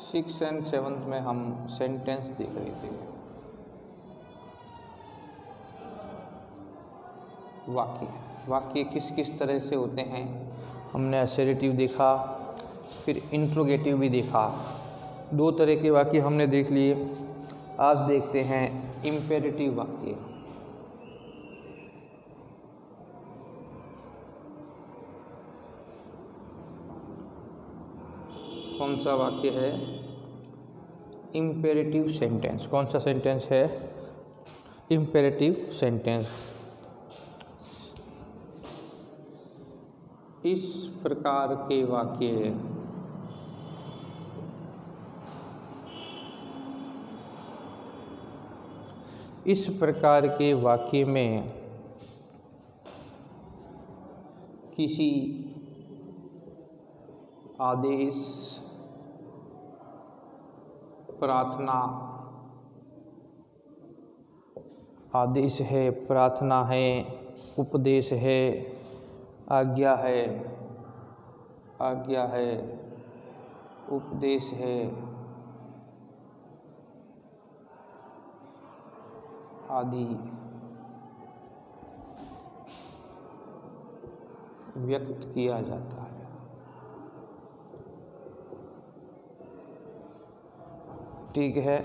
6 और 7 में हम सेंटेंस देख रहे थे। वाक्य किस किस तरह से होते हैं हमने असर्टिव देखा, फिर इंट्रोगेटिव भी देखा। 2 तरह के वाक्य हमने देख लिए। आज देखते हैं इम्पेरेटिव वाक्य। कौन सा वाक्य है? Imperative sentence. कौन सा सेंटेंस है? Imperative sentence. इस प्रकार के वाक्य में किसी आदेश, प्रार्थना, आदेश है, प्रार्थना है, उपदेश है, आज्ञा है, उपदेश है आदि व्यक्त किया जाता है। ठीक है।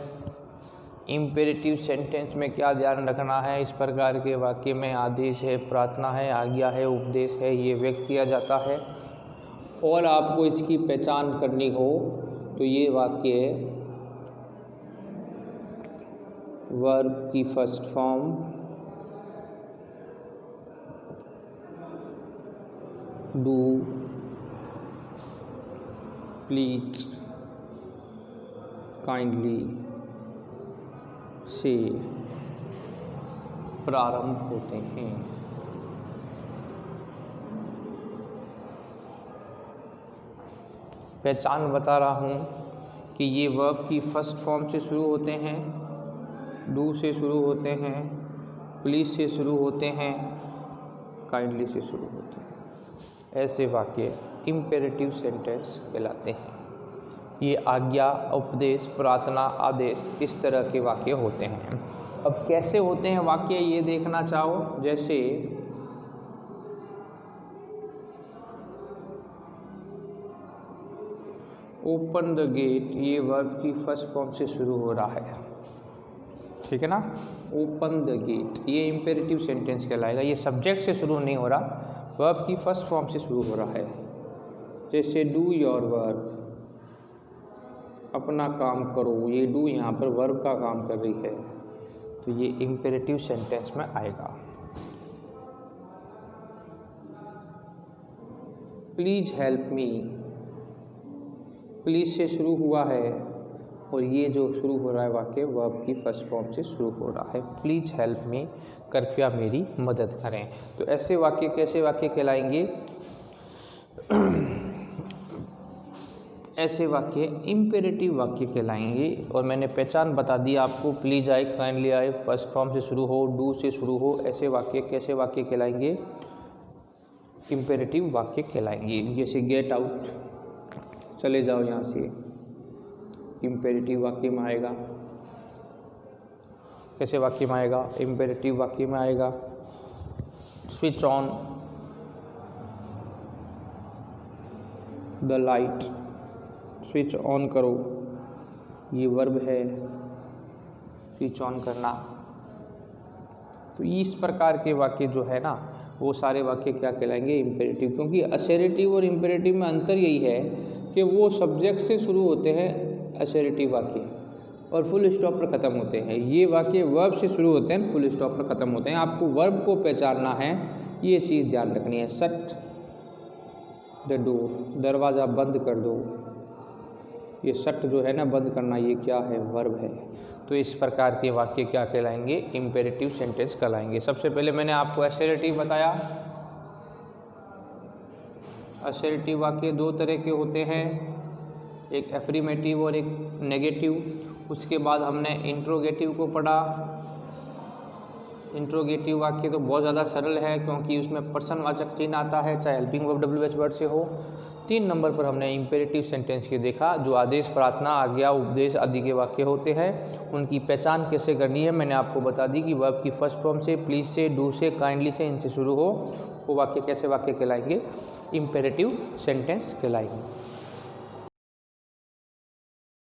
इम्पेरेटिव सेंटेंस में क्या ध्यान रखना है? इस प्रकार के वाक्य में आदेश है, प्रार्थना है, आज्ञा है, उपदेश है, ये व्यक्त किया जाता है। और आपको इसकी पहचान करनी हो तो ये वाक्य वर्ब की first form, do, please, kindly से प्रारंभ होते हैं। पहचान बता रहा हूँ कि ये वर्ब की फर्स्ट फॉर्म से शुरू होते हैं, डू से शुरू होते हैं, प्लीज से शुरू होते हैं, काइंडली से शुरू होते हैं। ऐसे वाक्य इम्पेरेटिव सेंटेंस कहलाते हैं। ये आज्ञा, उपदेश, प्रार्थना, आदेश इस तरह के वाक्य होते हैं। अब कैसे होते हैं वाक्य ये देखना चाहो, जैसे ओपन द गेट, ये वर्ब की फर्स्ट फॉर्म से शुरू हो रहा है। ठीक है ना? ओपन द गेट ये इम्पेरेटिव सेंटेंस कहलाएगा। ये सब्जेक्ट से शुरू नहीं हो रहा, वर्ब की फर्स्ट फॉर्म से शुरू हो रहा है। जैसे डू योर वर्क, अपना काम करो, ये डू यहाँ पर वर्ब का काम कर रही है, तो ये इम्पेरेटिव सेंटेंस में आएगा। प्लीज हेल्प मी, प्लीज से शुरू हुआ है और ये जो शुरू हो रहा है वाक्य वर्ब की फर्स्ट फॉर्म से शुरू हो रहा है। प्लीज हेल्प मी, कृपया मेरी मदद करें। तो ऐसे वाक्य कैसे वाक्य कहलाएंगे? ऐसे वाक्य इम्पेरेटिव वाक्य कहलाएंगे। और मैंने पहचान बता दी आपको, प्लीज आए, काइंडली आए, फर्स्ट फॉर्म से शुरू हो, डू से शुरू हो, ऐसे वाक्य कैसे वाक्य कहलाएंगे? इम्पेरेटिव वाक्य कहलाएंगे। जैसे गेट आउट, चले जाओ यहाँ से, इम्पेरेटिव वाक्य में आएगा। कैसे वाक्य में आएगा? इम्पेरेटिव वाक्य में आएगा। Switch on the light, switch on करो, ये वर्ब है, स्विच ऑन करना। तो इस प्रकार के वाक्य जो है ना, वो सारे वाक्य क्या कहलाएंगे? इम्पेरेटिव। क्योंकि असर्टिव और इम्पेरेटिव में अंतर यही है कि वो सब्जेक्ट से शुरू होते हैं असर्टिव वाक्य और फुल स्टॉप पर ख़त्म होते हैं। ये वाक्य वर्ब से शुरू होते हैं, फुल स्टॉप पर ख़त्म होते हैं। आपको वर्ब को पहचानना है, ये चीज़ ध्यान रखनी है। शट द डोर, दरवाज़ा बंद कर दो। ये शट जो है ना, बंद करना, ये क्या है? वर्ब है। तो इस प्रकार के वाक्य क्या कहलाएंगे? इम्पेरेटिव सेंटेंस कहलाएंगे। सबसे पहले मैंने आपको असर्टिव बताया। असर्टिव वाक्य 2 तरह के होते हैं, एक एफर्मेटिव और एक नेगेटिव। उसके बाद हमने इंट्रोगेटिव को पढ़ा। इंट्रोगेटिव वाक्य तो बहुत ज़्यादा सरल है क्योंकि उसमें पर्सनवाचक चिन्ह आता है, चाहे हेल्पिंग वर्ब WH वर्ड से हो। 3 नंबर पर हमने इम्पेरेटिव सेंटेंस के देखा, जो आदेश, प्रार्थना, आज्ञा, उपदेश आदि के वाक्य होते हैं। उनकी पहचान कैसे करनी है मैंने आपको बता दी कि वर्ब की फर्स्ट फॉर्म से, प्लीज से, डू से, काइंडली से, इनसे शुरू हो, वो वाक्य कैसे वाक्य कहलाएंगे, इम्पेरेटिव सेंटेंस कहलाएंगे।